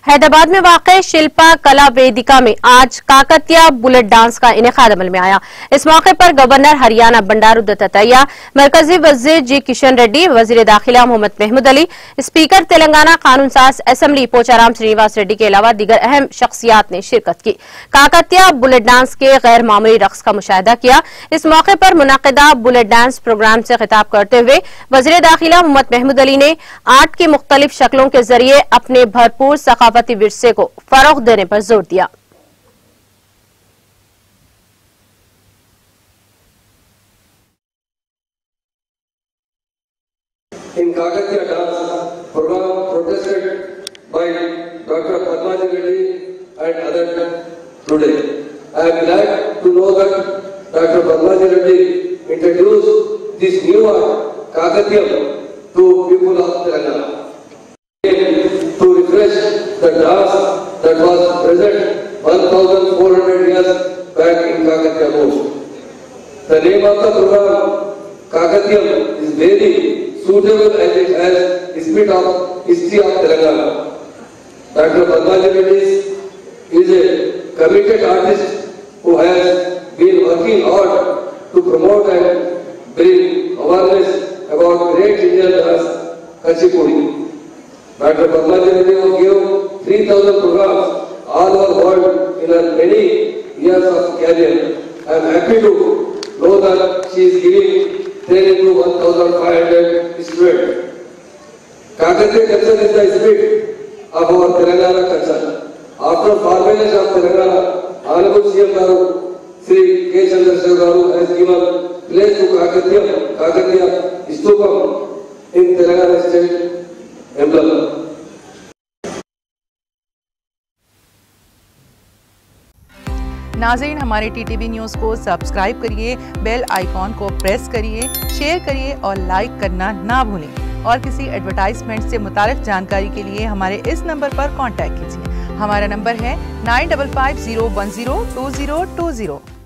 हैदराबाद में वाक़े शिल्पा कला वेदिका में आज काकतिया बुलेट डांस का इनेकाद अमल में आया। इस मौके पर गवर्नर हरियाणा बंडारू दत्तात्रेय, मरकजी वज़ीर जी किशन रेड्डी, वज़ीर दाखिला मोहम्मद महमूद अली, स्पीकर तेलंगाना कानून साज असेंबली पोचाराम श्रीनिवास रेड्डी के अलावा दीगर अहम शख्सियात ने शिरकत की। काकतिया बुलेट डांस के गैर मामूली रक्स का मुशाहिदा किया। इस मौके पर मुनक़िदा बुलेट डांस प्रोग्राम से खिताब करते हुए वज़ीर दाखिला मोहम्मद महमूद अली ने आर्ट की मुख्तलिफ शक्लों के जरिए अपने भरपूर सकाफती विरसे को फरोग देने पर जोर दिया। In Kakatiya dance program protested by Dr. Padmaji Reddy and others today. I am glad to know that Dr. Padmaji Reddy introduced this new art, Kakatiyam, to people of Telangana. To refresh the dance that was present 1400 years back in Kakatiya Coast. The name of the program, Kakatiyam, is very suitable as it has a bit of history of Telangana. Dr. Padmaji Reddy is a committed artist who has been working hard to promote and bring awareness about great Indian dance, Kuchipudi. Dr. Padmaji Reddy gave 3,000 programs all over the world in her many years of career. I am happy to know that she is giving training to 1,500 students. Kakatiya culture is the spirit of our Telangana culture. After formation of Telangana, Honorable CM Garu, Sri K. Chandrasekhar Garu has given place to Kakatiya Stupam in Telangana state emblem. नाज़रीन, हमारे TTV news को subscribe करिए, bell icon को press करिए, share करिए और like करना ना भूलें। और किसी एडवर्टाइजमेंट से मुताल्लिक़ जानकारी के लिए हमारे इस नंबर पर कांटेक्ट कीजिए। हमारा नंबर है 9550102020।